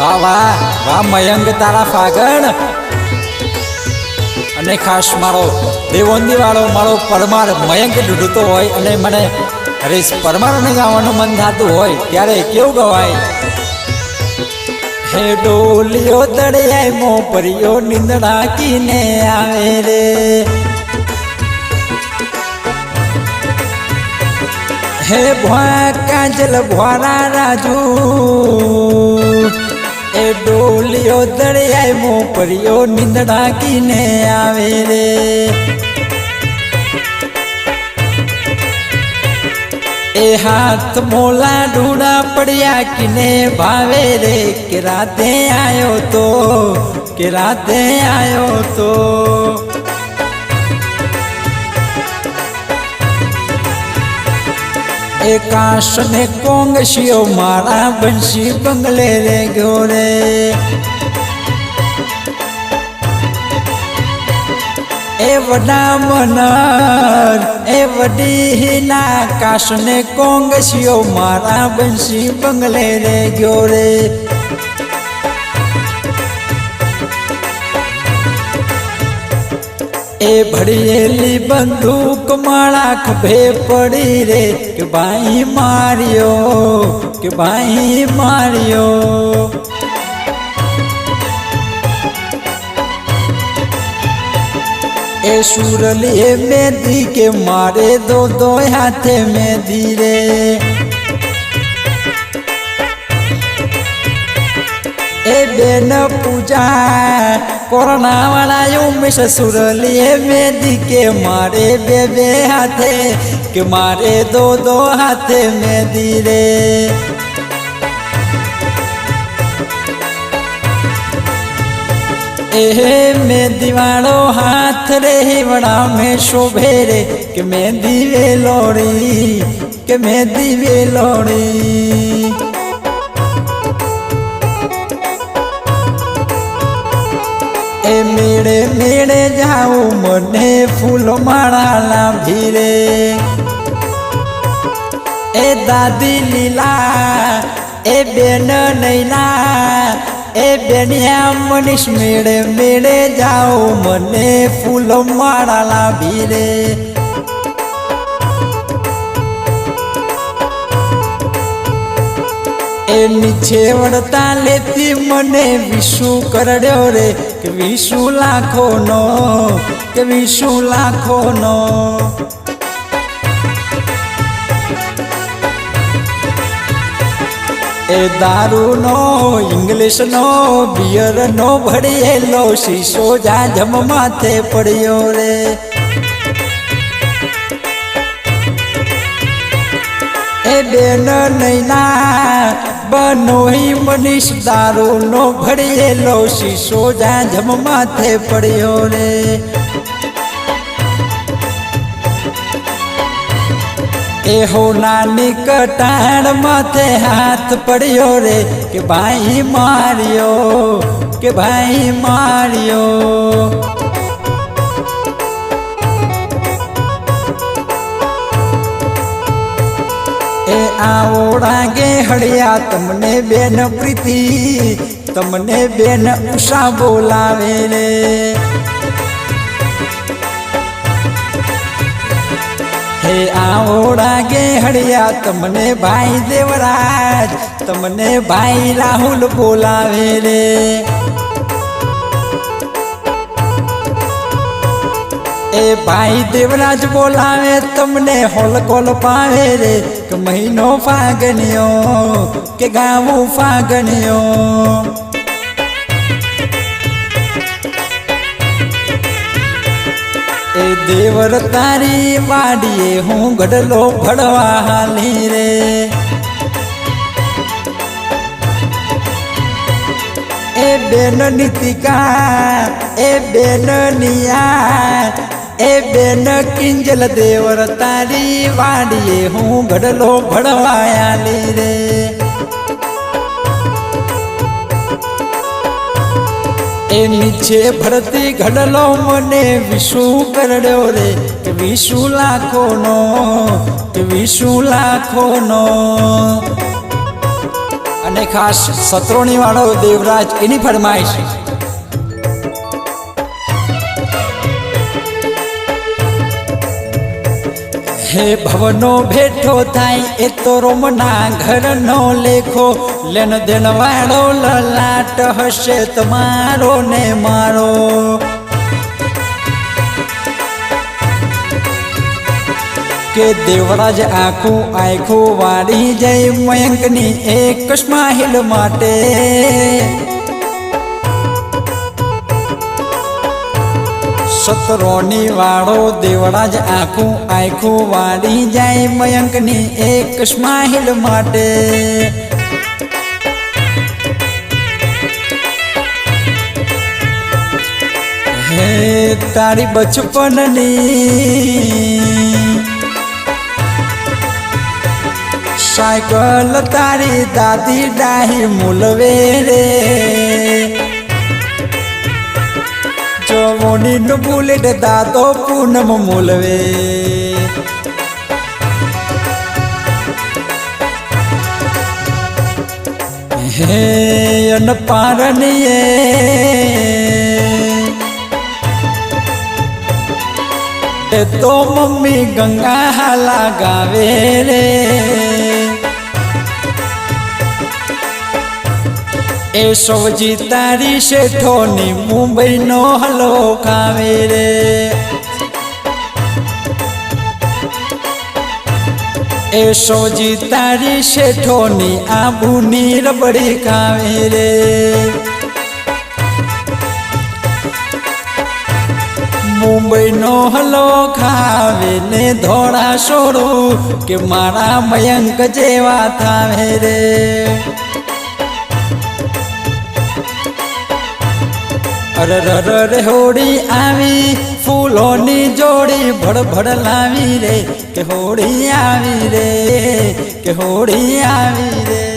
વાહ વાહ વાહ મયંક તારા ફાગણ અને ખાસ મારો દેવોંદી વાળો મારો પરમાર મયંક ઢૂંઢતો હોય અને મને હરીશ પરમારને ગાવાનું મન થતું હોય ત્યારે કેવું ગવાય? હે ડોલિયો તળિયાય મો પરિયો નિંદડા કીને આવે રે, હે ભોય કાજલ ભોરા રાજુ, એ ડોલિયો તળિયાય મો પરિયો નિંદડા કીને આવે રે, ए हाथ मोला ढूंढा पड़िया किने भावे रे, कि राते आयो तो, कि राते आयो तो, ए काश ने कोंगशियो मारा बंशी बंगले रे गयो रे, ए वडा मनर ए वडी ना काश ने कोंगशियो मारा बंशी बंगले रे गयो रे, ए भड़ियेली बंदूक मारा खभे पड़ी रे, कि भाई मारियो, कि भाई मारियो, ए सुरलिए मेहंदी के मारे दो दो हाथे मेहंदी रे, ए बेन पूजा कोरोना वाला उमेश सुरलिए मेहंदी के मारे बेबे हाथे, के मारे दो दो हाथे मेहंदी रे, ए मेहंदी वालो हाथ रे बड़ा में शोभे रे, कि मेहंदी वे लोड़ी, कि मेहंदी वे लोड़ी, ए मेड़े मेड़े जाओ मने फूल माला ला भीरे, ए दादी लीला ए बेन नैना, ए बेनिया मनीष मेड़े मेड़े जाओ मने फूल माला ला भीरे, ए नीचे वड़ता लेती मने विशु करड्यो रे, कि विशु लाखो नो, कि विशु लाखो नो, ए दारू नो इंग्लिश नो बियर नो भड़ियेलो शीशो जा जम माथे पड़ियो रे, ए बेन नैना बनोही मनीष दारू नो भड़ियेलो शीशो जा जम माथे पड़ियो रे, ए हो नानी कटाण माथे हाथ पड़ियो रे, कि भाई मारियो, कि भाई मारियो, ए आवड़ा गे हड़िया तमने बेन प्रीति, तमने बेन उषा बोलावे रे, हे आवड़ा गे हड़िया तमने भाई देवराज, तमने भाई राहुल बोलावे रे, ए भाई देवराज बोलावे तमने होल कोल पावे रे, कि महीनो फागनियो, के गाँव फागनियो, ए देवर तारी वाडिये हूँ गडलो भड़वा हाली रे, ए बेन नीतिका ए बेन निया ए बेन किंजल देवर तारी वाडिये हूँ गडलो भड़वा हाली रे, ए नीचे भरती घडलो मने विशु करड्यो रे, कि विशु लाखो नो, कि विशु लाखो नो, અને ખાસ સત્રોણી વાળો દેવરાજ એની ફરમાઈશ। હે ભવનો ભેઠો થાય એ તો રોમના ઘરનો લેખો, લેન દેન વાળો લલાટ હશે તમારો ને મારો। કે દેવરાજ આખું આખું વાળી જય મયંકની એક સ્માઇલ માટે। સત્રોની વાળો દેવરાજ આખું આખું વાળી જાય મયંકની એક સ્માઇલ માટે। હે તારી બચપનની સાયકલ તારી દાદી ડાહી મૂલવે રે, જવોનીનું બુલેટ દાદો પૂનમ મૂલવે। હે અન પારણીએ તો મમ્મી ગંગા હાલા ગાવે રે, એ સૌજી તારી શેઠોની મુંબઈનો હલવો ખાવે રે। એ સૌજી તારી શેઠોની આબુની રબડી ખાવે રે। મુંબઈનો હલવો ખાવે ને ધોળા સોડું કે મારા મયંક જેવા થાવે રે। અરર હોળી આવી ફૂલોની જોડી ભડભડ લાવી રે, કે હોળી આવી રે, કે હોળી આવી રે।